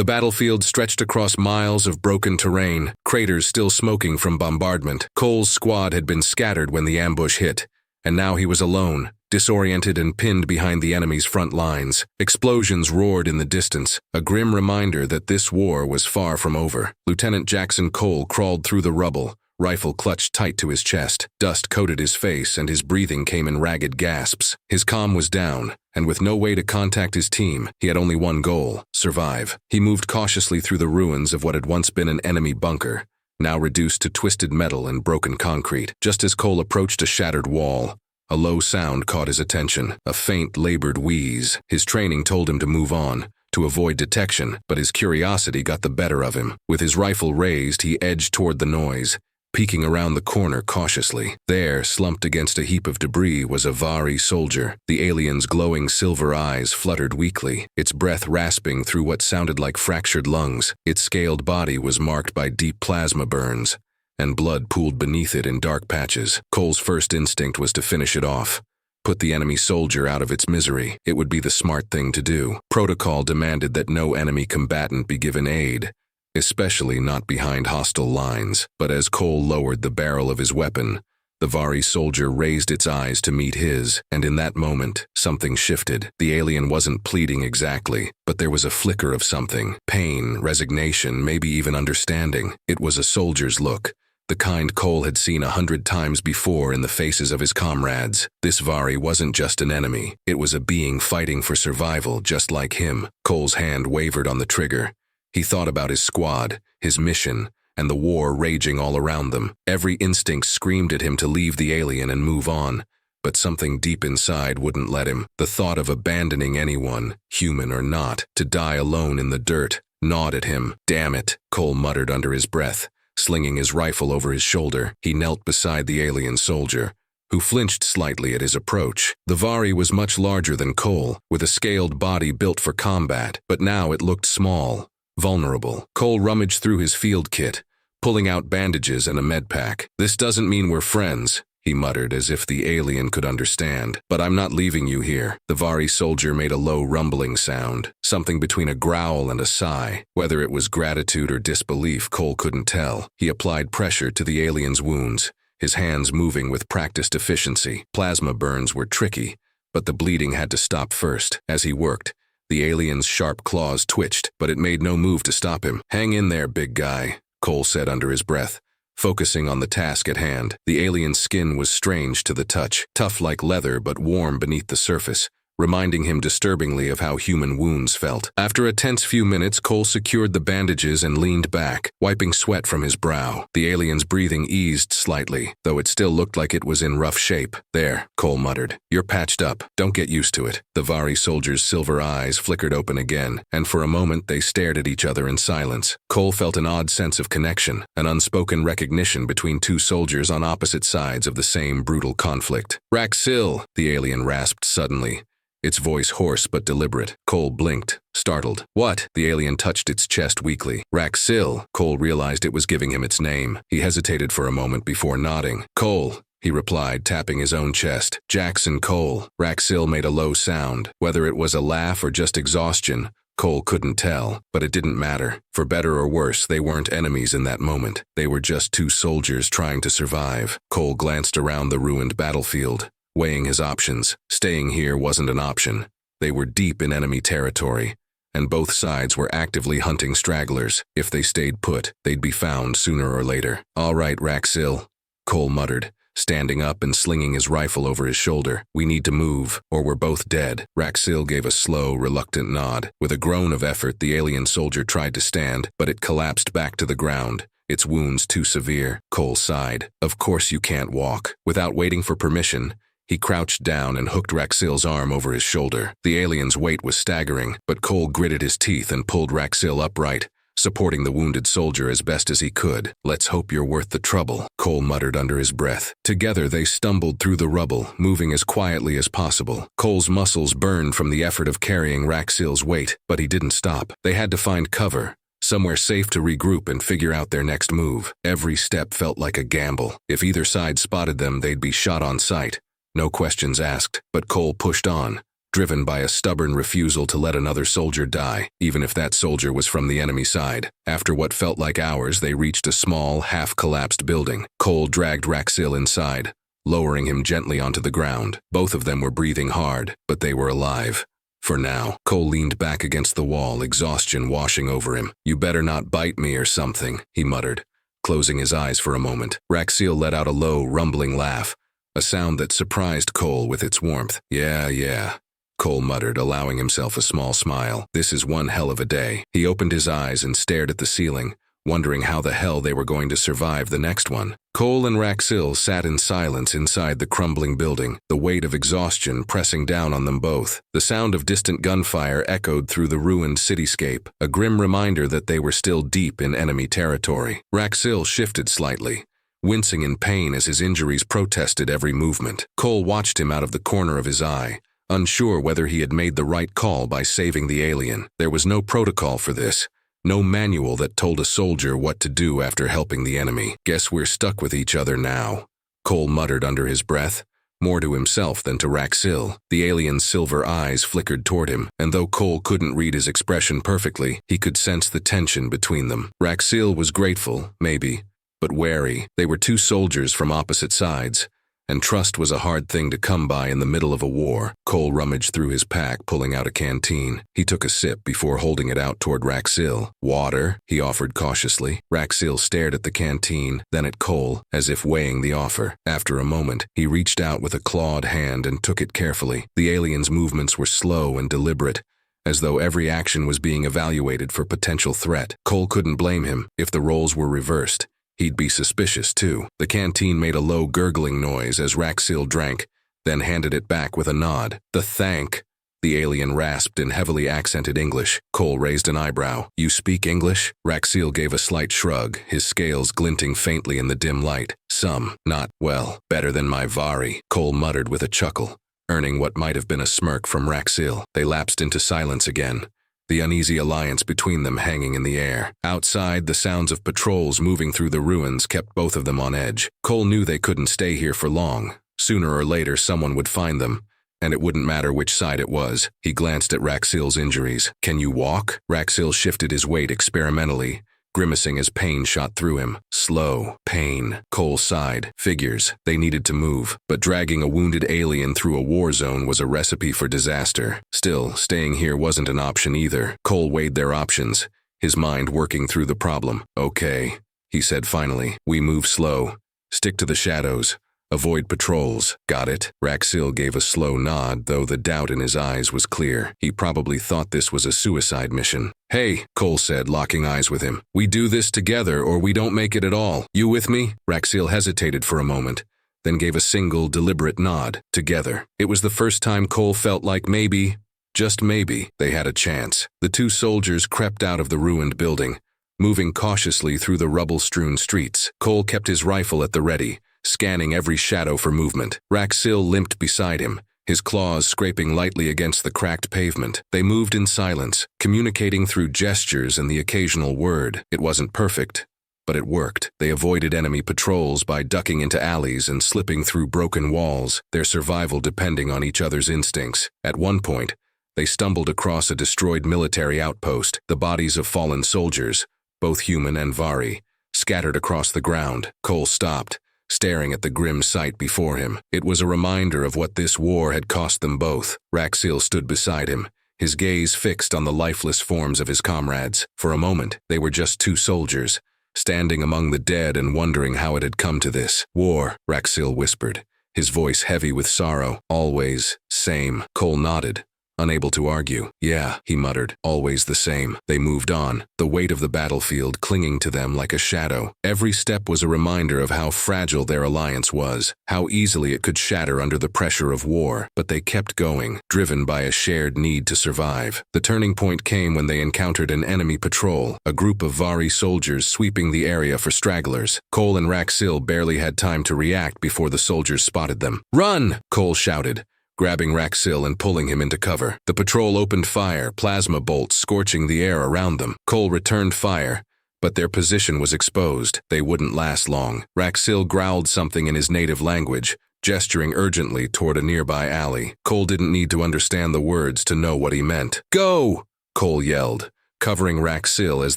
The battlefield stretched across miles of broken terrain, craters still smoking from bombardment. Cole's squad had been scattered when the ambush hit, and now he was alone, disoriented and pinned behind the enemy's front lines. Explosions roared in the distance, a grim reminder that this war was far from over. Lieutenant Jackson Cole crawled through the rubble, rifle clutched tight to his chest. Dust coated his face and his breathing came in ragged gasps. His comm was down, and with no way to contact his team, he had only one goal: survive. He moved cautiously through the ruins of what had once been an enemy bunker, now reduced to twisted metal and broken concrete. Just as Cole approached a shattered wall, a low sound caught his attention, a faint, labored wheeze. His training told him to move on, to avoid detection, but his curiosity got the better of him. With his rifle raised, he edged toward the noise, peeking around the corner cautiously. There, slumped against a heap of debris, was a Vari soldier. The alien's glowing silver eyes fluttered weakly, its breath rasping through what sounded like fractured lungs. Its scaled body was marked by deep plasma burns, and blood pooled beneath it in dark patches. Cole's first instinct was to finish it off, put the enemy soldier out of its misery. It would be the smart thing to do. Protocol demanded that no enemy combatant be given aid, especially not behind hostile lines. But as Cole lowered the barrel of his weapon, the Vari soldier raised its eyes to meet his, and in that moment, something shifted. The alien wasn't pleading exactly, but there was a flicker of something: pain, resignation, maybe even understanding. It was a soldier's look, the kind Cole had seen 100 times before in the faces of his comrades. This Vari wasn't just an enemy, it was a being fighting for survival just like him. Cole's hand wavered on the trigger. He thought about his squad, his mission, and the war raging all around them. Every instinct screamed at him to leave the alien and move on, but something deep inside wouldn't let him. The thought of abandoning anyone, human or not, to die alone in the dirt, gnawed at him. Damn it, Cole muttered under his breath. Slinging his rifle over his shoulder, he knelt beside the alien soldier, who flinched slightly at his approach. The Vari was much larger than Cole, with a scaled body built for combat, but now it looked small, vulnerable. Cole rummaged through his field kit, pulling out bandages and a med pack. "This doesn't mean we're friends," he muttered as if the alien could understand. "But I'm not leaving you here." The Vari soldier made a low rumbling sound, something between a growl and a sigh. Whether it was gratitude or disbelief, Cole couldn't tell. He applied pressure to the alien's wounds, his hands moving with practiced efficiency. Plasma burns were tricky, but the bleeding had to stop first. As he worked, the alien's sharp claws twitched, but it made no move to stop him. "Hang in there, big guy," Cole said under his breath, focusing on the task at hand. The alien's skin was strange to the touch, tough like leather but warm beneath the surface, reminding him disturbingly of how human wounds felt. After a tense few minutes, Cole secured the bandages and leaned back, wiping sweat from his brow. The alien's breathing eased slightly, though it still looked like it was in rough shape. "There," Cole muttered. "You're patched up. Don't get used to it." The Vari soldier's silver eyes flickered open again, and for a moment they stared at each other in silence. Cole felt an odd sense of connection, an unspoken recognition between two soldiers on opposite sides of the same brutal conflict. "Raxil," the alien rasped suddenly, its voice hoarse but deliberate. Cole blinked, startled. "What?" The alien touched its chest weakly. "Raxil." Cole realized it was giving him its name. He hesitated for a moment before nodding. "Cole," he replied, tapping his own chest. "Jackson Cole." Raxil made a low sound. Whether it was a laugh or just exhaustion, Cole couldn't tell, but it didn't matter. For better or worse, they weren't enemies in that moment. They were just two soldiers trying to survive. Cole glanced around the ruined battlefield, weighing his options. Staying here wasn't an option. They were deep in enemy territory, and both sides were actively hunting stragglers. If they stayed put, they'd be found sooner or later. "All right, Raxil," Cole muttered, standing up and slinging his rifle over his shoulder. "We need to move, or we're both dead." Raxil gave a slow, reluctant nod. With a groan of effort, the alien soldier tried to stand, but it collapsed back to the ground, its wounds too severe. Cole sighed. "Of course you can't walk." Without waiting for permission, he crouched down and hooked Raxil's arm over his shoulder. The alien's weight was staggering, but Cole gritted his teeth and pulled Raxil upright, supporting the wounded soldier as best as he could. "Let's hope you're worth the trouble," Cole muttered under his breath. Together they stumbled through the rubble, moving as quietly as possible. Cole's muscles burned from the effort of carrying Raxil's weight, but he didn't stop. They had to find cover, somewhere safe to regroup and figure out their next move. Every step felt like a gamble. If either side spotted them, they'd be shot on sight. No questions asked, but Cole pushed on, driven by a stubborn refusal to let another soldier die, even if that soldier was from the enemy side. After what felt like hours, they reached a small, half-collapsed building. Cole dragged Raxil inside, lowering him gently onto the ground. Both of them were breathing hard, but they were alive. For now. Cole leaned back against the wall, exhaustion washing over him. "You better not bite me or something," he muttered, closing his eyes for a moment. Raxil let out a low, rumbling laugh, a sound that surprised Cole with its warmth. Yeah, Cole muttered, allowing himself a small smile. "This is one hell of a day." He opened his eyes and stared at the ceiling, wondering how the hell they were going to survive the next one. Cole and Raxil sat in silence inside the crumbling building, the weight of exhaustion pressing down on them both. The sound of distant gunfire echoed through the ruined cityscape, a grim reminder that they were still deep in enemy territory. Raxil shifted slightly, wincing in pain as his injuries protested every movement. Cole watched him out of the corner of his eye, unsure whether he had made the right call by saving the alien. There was no protocol for this. No manual that told a soldier what to do after helping the enemy. "Guess we're stuck with each other now," Cole muttered under his breath, more to himself than to Raxil. The alien's silver eyes flickered toward him, and though Cole couldn't read his expression perfectly, he could sense the tension between them. Raxil was grateful, maybe, but wary. They were two soldiers from opposite sides, and trust was a hard thing to come by in the middle of a war. Cole rummaged through his pack, pulling out a canteen. He took a sip before holding it out toward Raxil. "Water," he offered cautiously. Raxil stared at the canteen, then at Cole, as if weighing the offer. After a moment, he reached out with a clawed hand and took it carefully. The alien's movements were slow and deliberate, as though every action was being evaluated for potential threat. Cole couldn't blame him. If the roles were reversed, he'd be suspicious too. The canteen made a low gurgling noise as Raxil drank, then handed it back with a nod. "Thank," the alien rasped in heavily accented English. Cole raised an eyebrow. "You speak English?" Raxil gave a slight shrug, his scales glinting faintly in the dim light. "Some. Not, well, better than my Vari," Cole muttered with a chuckle, earning what might have been a smirk from Raxil. They lapsed into silence again, the uneasy alliance between them hanging in the air. Outside, the sounds of patrols moving through the ruins kept both of them on edge. Cole knew they couldn't stay here for long. Sooner or later, someone would find them, and it wouldn't matter which side it was. He glanced at Raxil's injuries. "Can you walk?" Raxil shifted his weight experimentally, grimacing as pain shot through him. "Slow. Pain." Cole sighed. Figures. They needed to move, but dragging a wounded alien through a war zone was a recipe for disaster. Still, staying here wasn't an option either. Cole weighed their options, his mind working through the problem. "Okay," he said finally. "We move slow. Stick to the shadows. Avoid patrols." "Got it." Raxil gave a slow nod, though the doubt in his eyes was clear. He probably thought this was a suicide mission. "Hey," Cole said, locking eyes with him. "We do this together or we don't make it at all. You with me?" Raxil hesitated for a moment, then gave a single, deliberate nod. Together. It was the first time Cole felt like maybe, just maybe, they had a chance. The two soldiers crept out of the ruined building, moving cautiously through the rubble-strewn streets. Cole kept his rifle at the ready, scanning every shadow for movement. Raxil limped beside him, his claws scraping lightly against the cracked pavement. They moved in silence, communicating through gestures and the occasional word. It wasn't perfect, but it worked. They avoided enemy patrols by ducking into alleys and slipping through broken walls, their survival depending on each other's instincts. At one point, they stumbled across a destroyed military outpost, the bodies of fallen soldiers, both human and Vari, scattered across the ground. Cole stopped, staring at the grim sight before him. It was a reminder of what this war had cost them both. Raxil stood beside him, his gaze fixed on the lifeless forms of his comrades. For a moment, they were just two soldiers, standing among the dead and wondering how it had come to this. "War," Raxil whispered, his voice heavy with sorrow. "Always, same." Cole nodded, unable to argue. "Yeah," he muttered, "always the same." They moved on, the weight of the battlefield clinging to them like a shadow. Every step was a reminder of how fragile their alliance was, how easily it could shatter under the pressure of war. But they kept going, driven by a shared need to survive. The turning point came when they encountered an enemy patrol, a group of Vari soldiers sweeping the area for stragglers. Cole and Raxil barely had time to react before the soldiers spotted them. "Run!" Cole shouted, grabbing Raxil and pulling him into cover. The patrol opened fire, plasma bolts scorching the air around them. Cole returned fire, but their position was exposed. They wouldn't last long. Raxil growled something in his native language, gesturing urgently toward a nearby alley. Cole didn't need to understand the words to know what he meant. "Go!" Cole yelled, covering Raxil as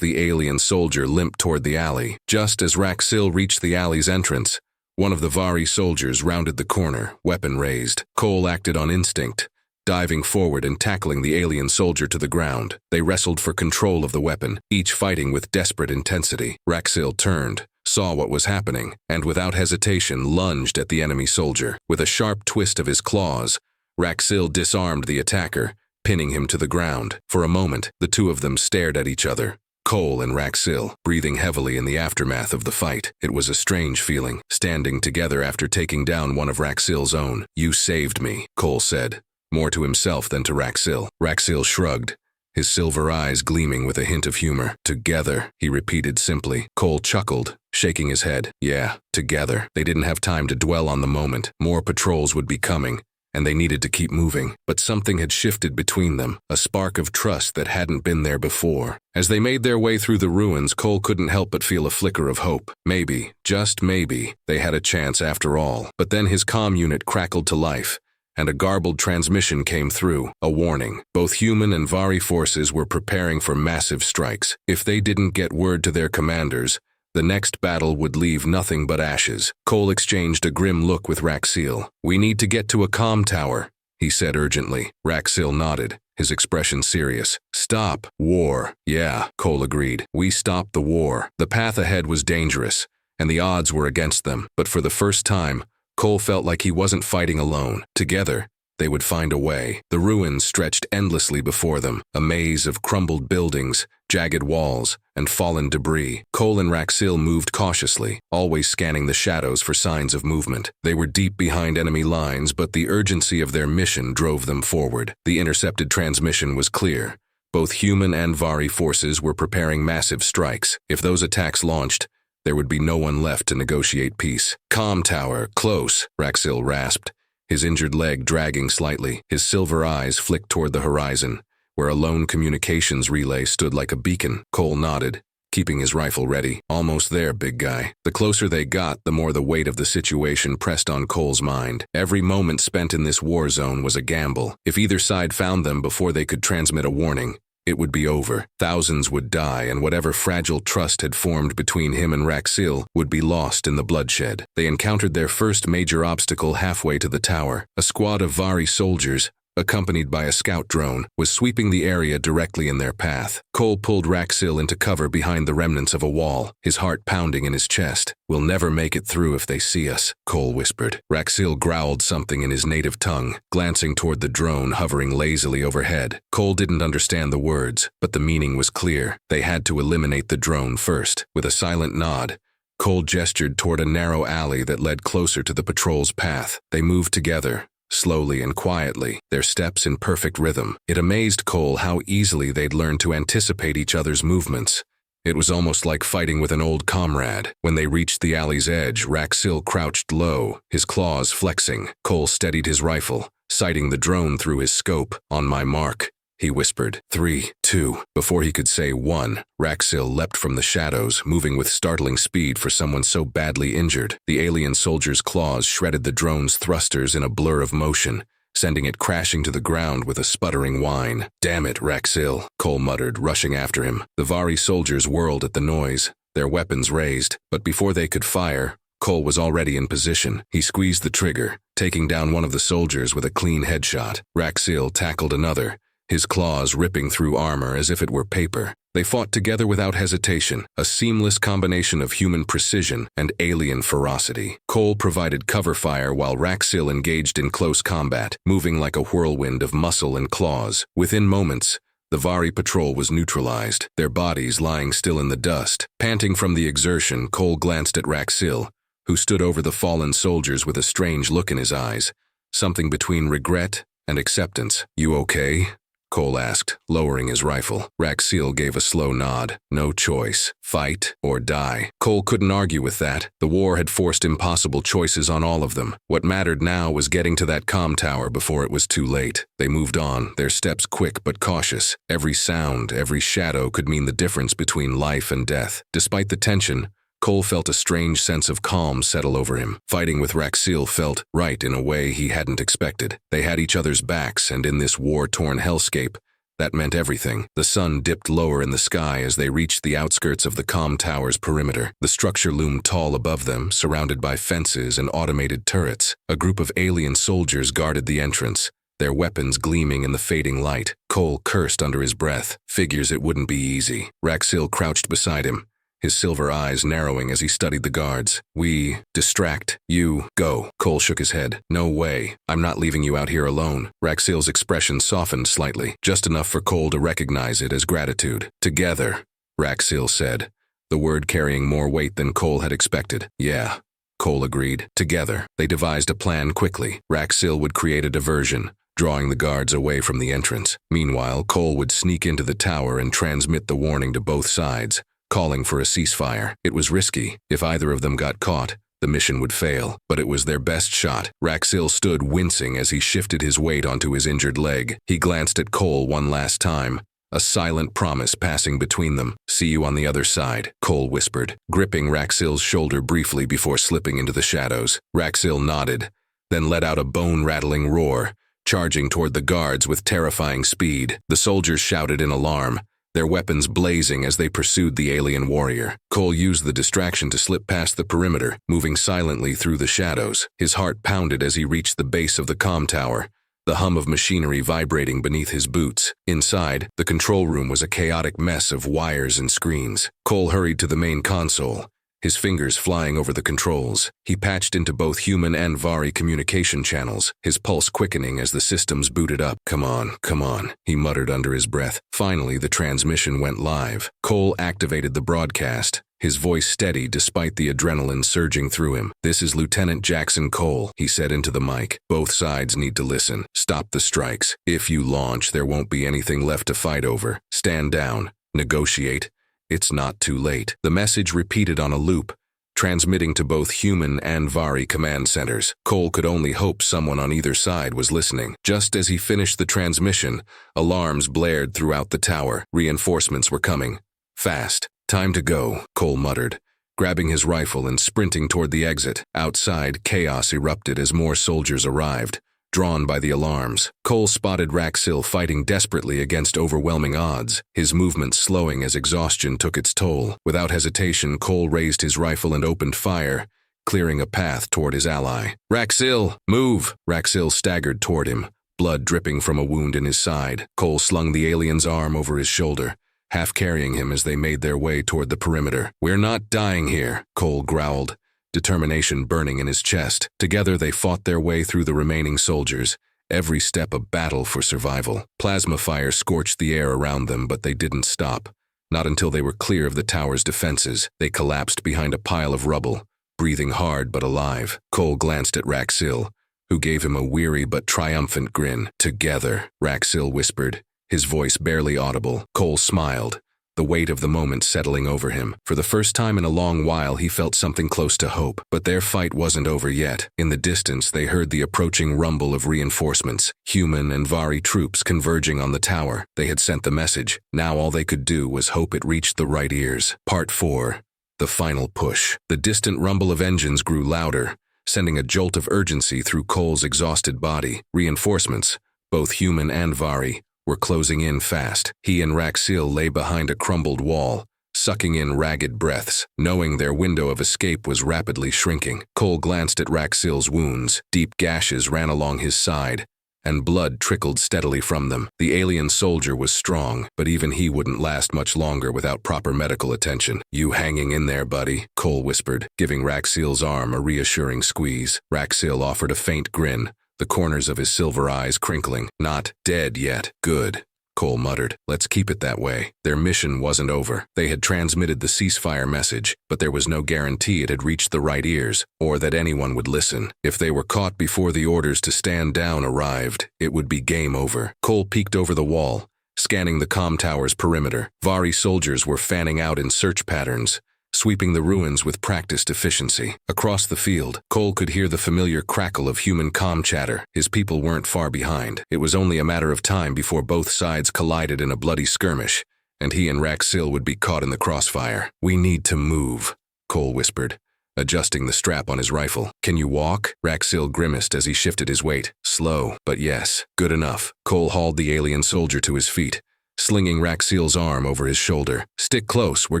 the alien soldier limped toward the alley. Just as Raxil reached the alley's entrance, one of the Vari soldiers rounded the corner, weapon raised. Cole acted on instinct, diving forward and tackling the alien soldier to the ground. They wrestled for control of the weapon, each fighting with desperate intensity. Raxil turned, saw what was happening, and without hesitation lunged at the enemy soldier. With a sharp twist of his claws, Raxil disarmed the attacker, pinning him to the ground. For a moment, the two of them stared at each other, Cole and Raxil, breathing heavily in the aftermath of the fight. It was a strange feeling, standing together after taking down one of Raxil's own. "You saved me," Cole said, more to himself than to Raxil. Raxil shrugged, his silver eyes gleaming with a hint of humor. "Together," he repeated simply. Cole chuckled, shaking his head. "Yeah, together." They didn't have time to dwell on the moment. More patrols would be coming, and they needed to keep moving. But something had shifted between them, a spark of trust that hadn't been there before. As they made their way through the ruins, Cole couldn't help but feel a flicker of hope. Maybe, just maybe, they had a chance after all. But then his comm unit crackled to life, and a garbled transmission came through, a warning. Both human and Vari forces were preparing for massive strikes. If they didn't get word to their commanders, the next battle would leave nothing but ashes. Cole exchanged a grim look with Raxil. "We need to get to a comm tower," he said urgently. Raxil nodded, his expression serious. "Stop war." "Yeah," Cole agreed. "We stopped the war." The path ahead was dangerous, and the odds were against them. But for the first time, Cole felt like he wasn't fighting alone. Together, they would find a way. The ruins stretched endlessly before them, a maze of crumbled buildings, jagged walls, and fallen debris. Cole and Raxil moved cautiously, always scanning the shadows for signs of movement. They were deep behind enemy lines, but the urgency of their mission drove them forward. The intercepted transmission was clear. Both human and Vari forces were preparing massive strikes. If those attacks launched, there would be no one left to negotiate peace. "Comm tower, close," Raxil rasped, his injured leg dragging slightly. His silver eyes flicked toward the horizon, where a lone communications relay stood like a beacon. Cole nodded, keeping his rifle ready. "Almost there, big guy." The closer they got, the more the weight of the situation pressed on Cole's mind. Every moment spent in this war zone was a gamble. If either side found them before they could transmit a warning, it would be over. Thousands would die, and whatever fragile trust had formed between him and Raxil would be lost in the bloodshed. They encountered their first major obstacle halfway to the tower. A squad of Vari soldiers, accompanied by a scout drone, was sweeping the area directly in their path. Cole pulled Raxil into cover behind the remnants of a wall, his heart pounding in his chest. "We'll never make it through if they see us," Cole whispered. Raxil growled something in his native tongue, glancing toward the drone hovering lazily overhead. Cole didn't understand the words, but the meaning was clear. They had to eliminate the drone first. With a silent nod, Cole gestured toward a narrow alley that led closer to the patrol's path. They moved together, slowly and quietly, their steps in perfect rhythm. It amazed Cole how easily they'd learned to anticipate each other's movements. It was almost like fighting with an old comrade. When they reached the alley's edge, Raxil crouched low, his claws flexing. Cole steadied his rifle, sighting the drone through his scope. "On my mark," he whispered. 3, 2. Before he could say 1, Raxil leapt from the shadows, moving with startling speed for someone so badly injured. The alien soldier's claws shredded the drone's thrusters in a blur of motion, sending it crashing to the ground with a sputtering whine. "Damn it, Raxil," Cole muttered, rushing after him. The Vari soldiers whirled at the noise, their weapons raised. But before they could fire, Cole was already in position. He squeezed the trigger, taking down one of the soldiers with a clean headshot. Raxil tackled another, his claws ripping through armor as if it were paper. They fought together without hesitation, a seamless combination of human precision and alien ferocity. Cole provided cover fire while Raxil engaged in close combat, moving like a whirlwind of muscle and claws. Within moments, the Vari patrol was neutralized, their bodies lying still in the dust. Panting from the exertion, Cole glanced at Raxil, who stood over the fallen soldiers with a strange look in his eyes, something between regret and acceptance. "You okay?" Cole asked, lowering his rifle. Raxil gave a slow nod. "No choice. Fight or die." Cole couldn't argue with that. The war had forced impossible choices on all of them. What mattered now was getting to that comm tower before it was too late. They moved on, their steps quick but cautious. Every sound, every shadow could mean the difference between life and death. Despite the tension, Cole felt a strange sense of calm settle over him. Fighting with Raxil felt right in a way he hadn't expected. They had each other's backs, and in this war-torn hellscape, that meant everything. The sun dipped lower in the sky as they reached the outskirts of the comm tower's perimeter. The structure loomed tall above them, surrounded by fences and automated turrets. A group of alien soldiers guarded the entrance, their weapons gleaming in the fading light. Cole cursed under his breath. Figures it wouldn't be easy. Raxil crouched beside him, his silver eyes narrowing as he studied the guards. We distract. You go. Cole shook his head. No way. I'm not leaving you out here alone. Raxil's expression softened slightly, just enough for Cole to recognize it as gratitude. Together, Raxil said, the word carrying more weight than Cole had expected. Yeah, Cole agreed. Together, they devised a plan quickly. Raxil would create a diversion, drawing the guards away from the entrance. Meanwhile, Cole would sneak into the tower and transmit the warning to both sides, calling for a ceasefire. It was risky. If either of them got caught, the mission would fail, but it was their best shot. Raxil stood wincing as he shifted his weight onto his injured leg. He glanced at Cole one last time, a silent promise passing between them. See you on the other side, Cole whispered, gripping Raxil's shoulder briefly before slipping into the shadows. Raxil nodded, then let out a bone-rattling roar, charging toward the guards with terrifying speed. The soldiers shouted in alarm, their weapons blazing as they pursued the alien warrior. Cole used the distraction to slip past the perimeter, moving silently through the shadows. His heart pounded as he reached the base of the comm tower, the hum of machinery vibrating beneath his boots. Inside, the control room was a chaotic mess of wires and screens. Cole hurried to the main console, his fingers flying over the controls. He patched into both human and Vari communication channels, his pulse quickening as the systems booted up. Come on, he muttered under his breath. Finally, the transmission went live. Cole activated the broadcast, his voice steady despite the adrenaline surging through him. This is Lieutenant Jackson Cole, he said into the mic. Both sides need to listen. Stop the strikes. If you launch, there won't be anything left to fight over. Stand down. Negotiate. It's not too late. The message repeated on a loop, transmitting to both human and Vari command centers. Cole could only hope someone on either side was listening. Just as he finished the transmission, alarms blared throughout the tower. Reinforcements were coming. Fast. Time to go, Cole muttered, grabbing his rifle and sprinting toward the exit. Outside, chaos erupted as more soldiers arrived, drawn by the alarms. Cole spotted Raxil fighting desperately against overwhelming odds, his movements slowing as exhaustion took its toll. Without hesitation, Cole raised his rifle and opened fire, clearing a path toward his ally. Raxil, move! Raxil staggered toward him, blood dripping from a wound in his side. Cole slung the alien's arm over his shoulder, half carrying him as they made their way toward the perimeter. We're not dying here, Cole growled, determination burning in his chest. Together they fought their way through the remaining soldiers, every step a battle for survival. Plasma fire scorched the air around them, but they didn't stop. Not until they were clear of the tower's defenses. They collapsed behind a pile of rubble, breathing hard but alive. Cole glanced at Raxil, who gave him a weary but triumphant grin. Together, Raxil whispered, his voice barely audible. Cole smiled, the weight of the moment settling over him. For the first time in a long while, he felt something close to hope. But their fight wasn't over yet. In the distance, they heard the approaching rumble of reinforcements, human and Vari troops converging on the tower. They had sent the message. Now all they could do was hope it reached the right ears. Part 4. The final push. The distant rumble of engines grew louder, sending a jolt of urgency through Cole's exhausted body. Reinforcements, both human and Vari, were closing in fast. He and Raxil lay behind a crumbled wall, sucking in ragged breaths, knowing their window of escape was rapidly shrinking. Cole glanced at Raxil's wounds. Deep gashes ran along his side, and blood trickled steadily from them. The alien soldier was strong, but even he wouldn't last much longer without proper medical attention. You hanging in there, buddy, Cole whispered, giving Raxil's arm a reassuring squeeze. Raxil offered a faint grin, the corners of his silver eyes crinkling. Not dead yet. Good, Cole muttered. Let's keep it that way. Their mission wasn't over. They had transmitted the ceasefire message, but there was no guarantee it had reached the right ears, or that anyone would listen. If they were caught before the orders to stand down arrived, it would be game over. Cole peeked over the wall, scanning the comm tower's perimeter. Vari soldiers were fanning out in search patterns, sweeping the ruins with practiced efficiency. Across the field, Cole could hear the familiar crackle of human comm chatter. His people weren't far behind. It was only a matter of time before both sides collided in a bloody skirmish, and he and Raxil would be caught in the crossfire. We need to move, Cole whispered, adjusting the strap on his rifle. Can you walk? Raxil grimaced as he shifted his weight. Slow, but yes. Good enough. Cole hauled the alien soldier to his feet, slinging Raxil's arm over his shoulder. Stick close, we're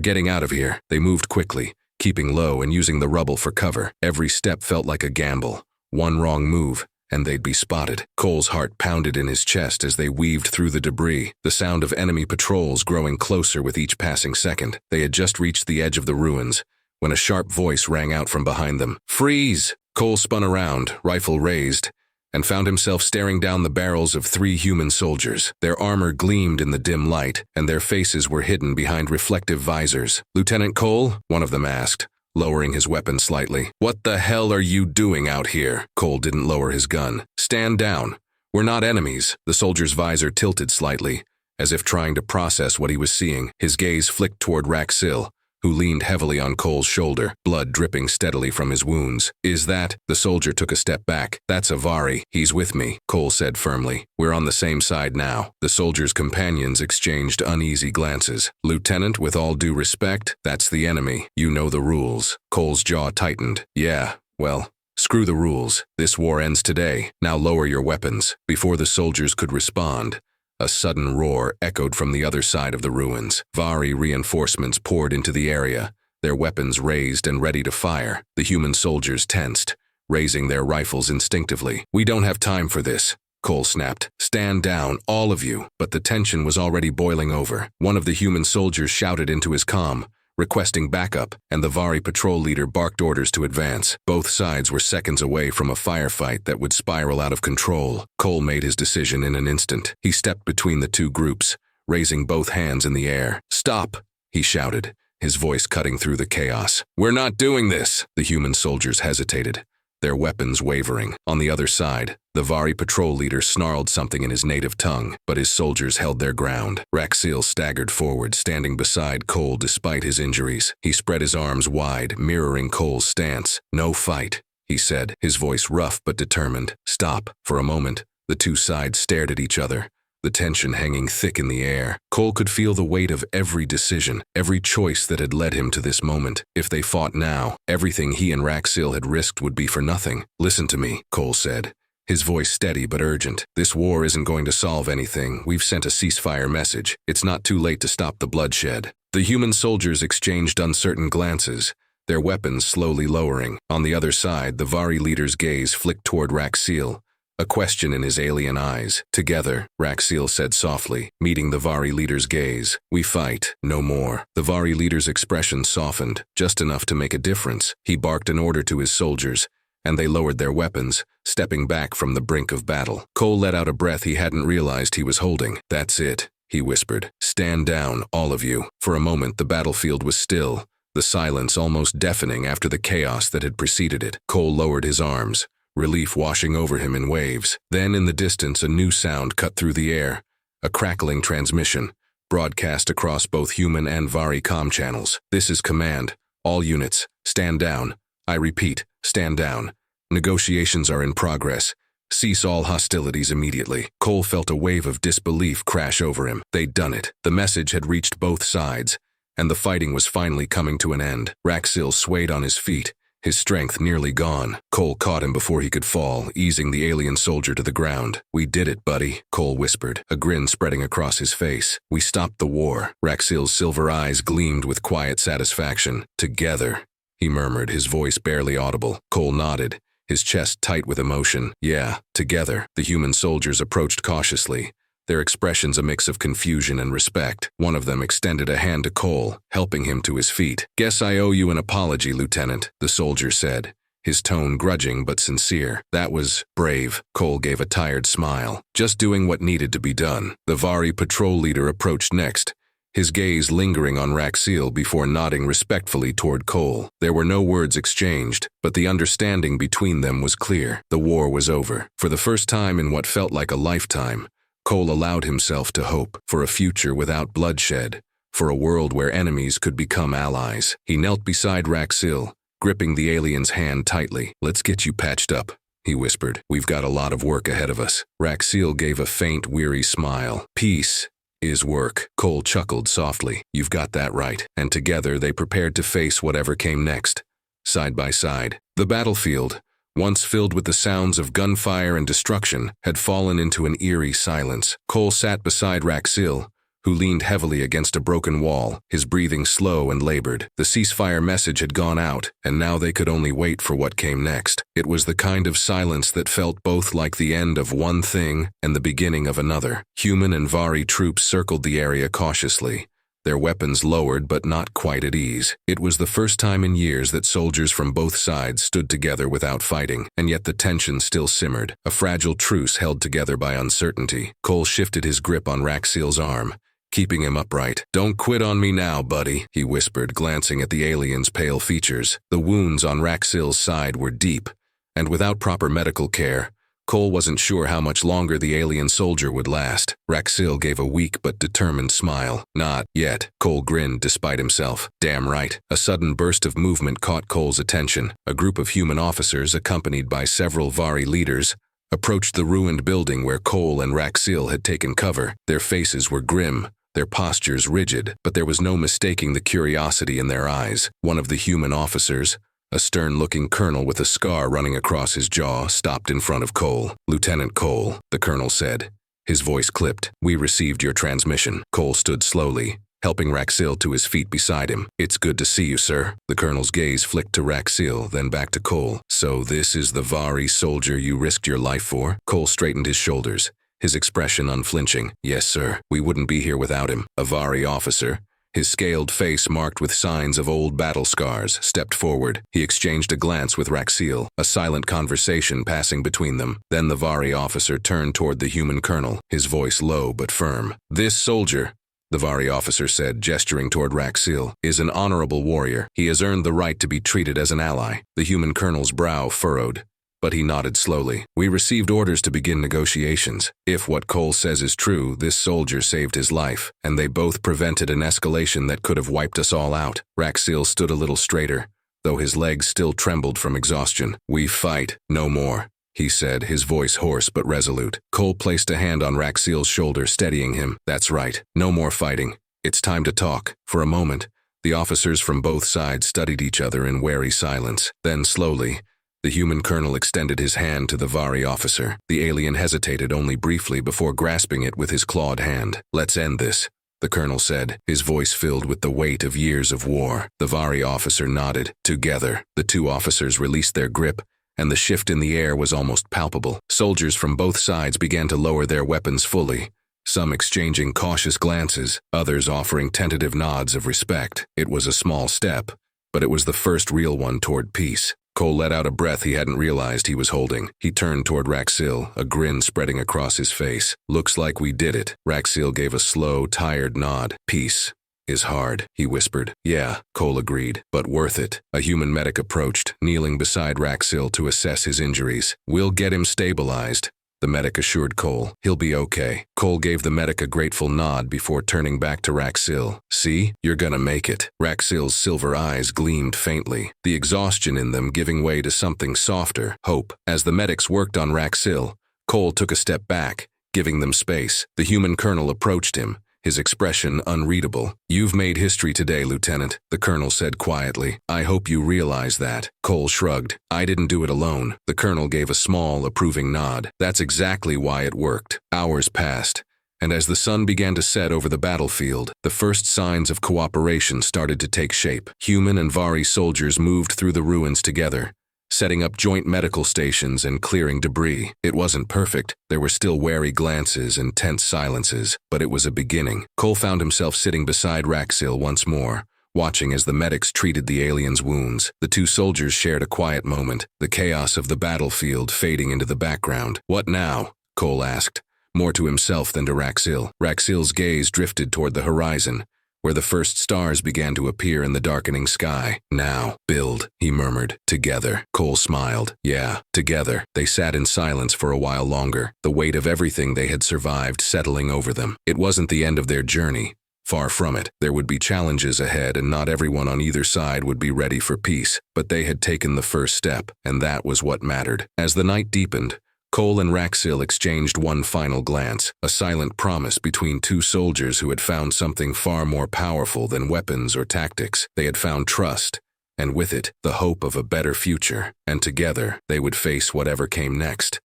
getting out of here. They moved quickly, keeping low and using the rubble for cover. Every step felt like a gamble. One wrong move, and they'd be spotted. Cole's heart pounded in his chest as they weaved through the debris, the sound of enemy patrols growing closer with each passing second. They had just reached the edge of the ruins when a sharp voice rang out from behind them. Freeze! Cole spun around, rifle raised, and found himself staring down the barrels of 3 human soldiers. Their armor gleamed in the dim light, and their faces were hidden behind reflective visors. Lieutenant Cole? One of them asked, lowering his weapon slightly. What the hell are you doing out here? Cole didn't lower his gun. Stand down. We're not enemies. The soldier's visor tilted slightly, as if trying to process what he was seeing. His gaze flicked toward Raxil, who leaned heavily on Cole's shoulder, blood dripping steadily from his wounds. Is that? The soldier took a step back. That's Avari. He's with me, Cole said firmly. We're on the same side now. The soldier's companions exchanged uneasy glances. Lieutenant, with all due respect, that's the enemy. You know the rules. Cole's jaw tightened. Yeah, well, screw the rules. This war ends today. Now lower your weapons. Before the soldiers could respond, a sudden roar echoed from the other side of the ruins. Vari reinforcements poured into the area, their weapons raised and ready to fire. The human soldiers tensed, raising their rifles instinctively. We don't have time for this, Cole snapped. Stand down, all of you. But the tension was already boiling over. One of the human soldiers shouted into his comm, requesting backup, and the Vari patrol leader barked orders to advance. Both sides were seconds away from a firefight that would spiral out of control. Cole made his decision in an instant. He stepped between the 2 groups, raising both hands in the air. Stop, he shouted, his voice cutting through the chaos. We're not doing this. The human soldiers hesitated, their weapons wavering. On the other side, the Vari patrol leader snarled something in his native tongue, but his soldiers held their ground. Raxil staggered forward, standing beside Cole despite his injuries. He spread his arms wide, mirroring Cole's stance. No fight, he said, his voice rough but determined. Stop. For a moment, the 2 sides stared at each other, the tension hanging thick in the air. Cole could feel the weight of every decision, every choice that had led him to this moment. If they fought now, everything he and Raxil had risked would be for nothing. Listen to me, Cole said, his voice steady but urgent. This war isn't going to solve anything. We've sent a ceasefire message. It's not too late to stop the bloodshed. The human soldiers exchanged uncertain glances, their weapons slowly lowering. On the other side, the Vari leader's gaze flicked toward Raxil, a question in his alien eyes. Together, Raxil said softly, meeting the Vari leader's gaze. We fight, no more. The Vari leader's expression softened, just enough to make a difference. He barked an order to his soldiers, and they lowered their weapons, stepping back from the brink of battle. Cole let out a breath he hadn't realized he was holding. That's it, he whispered. Stand down, all of you. For a moment, the battlefield was still, the silence almost deafening after the chaos that had preceded it. Cole lowered his arms, relief washing over him in waves. Then in the distance, a new sound cut through the air, a crackling transmission, broadcast across both human and Vari comm channels. This is command. All units, stand down. I repeat, stand down. Negotiations are in progress. Cease all hostilities immediately. Cole felt a wave of disbelief crash over him. They'd done it. The message had reached both sides, and the fighting was finally coming to an end. Raxil swayed on his feet, his strength nearly gone. Cole caught him before he could fall, easing the alien soldier to the ground. We did it, buddy, Cole whispered, a grin spreading across his face. We stopped the war. Raxil's silver eyes gleamed with quiet satisfaction. Together, he murmured, his voice barely audible. Cole nodded, his chest tight with emotion. Yeah, together. The human soldiers approached cautiously, their expressions a mix of confusion and respect. One of them extended a hand to Cole, helping him to his feet. Guess I owe you an apology, Lieutenant, the soldier said, his tone grudging but sincere. That was brave. Cole gave a tired smile. Just doing what needed to be done. The Vari patrol leader approached next, his gaze lingering on Raxil before nodding respectfully toward Cole. There were no words exchanged, but the understanding between them was clear. The war was over. For the first time in what felt like a lifetime, Cole allowed himself to hope for a future without bloodshed, for a world where enemies could become allies. He knelt beside Raxil, gripping the alien's hand tightly. Let's get you patched up, he whispered. We've got a lot of work ahead of us. Raxil gave a faint, weary smile. Peace, is work. Cole chuckled softly. You've got that right. And together they prepared to face whatever came next. Side by side, the battlefield, once filled with the sounds of gunfire and destruction, had fallen into an eerie silence. Cole sat beside Raxil, who leaned heavily against a broken wall, his breathing slow and labored. The ceasefire message had gone out, and now they could only wait for what came next. It was the kind of silence that felt both like the end of one thing and the beginning of another. Human and Vari troops circled the area cautiously, their weapons lowered but not quite at ease. It was the first time in years that soldiers from both sides stood together without fighting, and yet the tension still simmered, a fragile truce held together by uncertainty. Cole shifted his grip on Raxil's arm, keeping him upright. Don't quit on me now, buddy, he whispered, glancing at the alien's pale features. The wounds on Raxil's side were deep, and without proper medical care, Cole wasn't sure how much longer the alien soldier would last. Raxil gave a weak but determined smile. Not yet, Cole grinned despite himself. Damn right. A sudden burst of movement caught Cole's attention. A group of human officers, accompanied by several Vari leaders, approached the ruined building where Cole and Raxil had taken cover. Their faces were grim, their postures rigid, but there was no mistaking the curiosity in their eyes. One of the human officers, a stern-looking colonel with a scar running across his jaw, stopped in front of Cole. Lieutenant Cole, the colonel said. His voice clipped. We received your transmission. Cole stood slowly, helping Raxil to his feet beside him. It's good to see you, sir. The colonel's gaze flicked to Raxil, then back to Cole. So this is the Vari soldier you risked your life for? Cole straightened his shoulders, his expression unflinching. Yes, sir. We wouldn't be here without him. A Vari officer, his scaled face marked with signs of old battle scars, stepped forward. He exchanged a glance with Raxil, a silent conversation passing between them. Then the Vari officer turned toward the human colonel, his voice low but firm. This soldier, the Vari officer said, gesturing toward Raxil, is an honorable warrior. He has earned the right to be treated as an ally. The human colonel's brow furrowed, but he nodded slowly. We received orders to begin negotiations. If what Cole says is true, this soldier saved his life, and they both prevented an escalation that could have wiped us all out. Raxil stood a little straighter, though his legs still trembled from exhaustion. We fight, no more, he said, his voice hoarse but resolute. Cole placed a hand on Raxil's shoulder, steadying him. That's right, no more fighting. It's time to talk. For a moment, the officers from both sides studied each other in wary silence. Then slowly, the human colonel extended his hand to the Vari officer. The alien hesitated only briefly before grasping it with his clawed hand. Let's end this, the colonel said, his voice filled with the weight of years of war. The Vari officer nodded. Together, the two officers released their grip, and the shift in the air was almost palpable. Soldiers from both sides began to lower their weapons fully, some exchanging cautious glances, others offering tentative nods of respect. It was a small step, but it was the first real one toward peace. Cole let out a breath he hadn't realized he was holding. He turned toward Raxil, a grin spreading across his face. Looks like we did it. Raxil gave a slow, tired nod. Peace is hard, he whispered. Yeah, Cole agreed, but worth it. A human medic approached, kneeling beside Raxil to assess his injuries. We'll get him stabilized, the medic assured Cole. He'll be okay. Cole gave the medic a grateful nod before turning back to Raxil. See, you're gonna make it. Raxil's silver eyes gleamed faintly, the exhaustion in them giving way to something softer, hope. As the medics worked on Raxil, Cole took a step back, giving them space. The human colonel approached him, his expression unreadable. You've made history today, Lieutenant, the colonel said quietly. I hope you realize that. Cole shrugged. I didn't do it alone. The colonel gave a small, approving nod. That's exactly why it worked. Hours passed, and as the sun began to set over the battlefield, the first signs of cooperation started to take shape. Human and Vari soldiers moved through the ruins together, setting up joint medical stations and clearing debris. It wasn't perfect. There were still wary glances and tense silences, but it was a beginning. Cole found himself sitting beside Raxil once more, watching as the medics treated the alien's wounds. The two soldiers shared a quiet moment, the chaos of the battlefield fading into the background. What now? Cole asked, more to himself than to Raxil. Raxil's gaze drifted toward the horizon, where the first stars began to appear in the darkening sky. Now, build, he murmured. Together. Cole smiled. Yeah, together. They sat in silence for a while longer, the weight of everything they had survived settling over them. It wasn't the end of their journey. Far from it. There would be challenges ahead, and not everyone on either side would be ready for peace. But they had taken the first step, and that was what mattered. As the night deepened, Cole and Raxil exchanged one final glance, a silent promise between two soldiers who had found something far more powerful than weapons or tactics. They had found trust, and with it, the hope of a better future, and together, they would face whatever came next.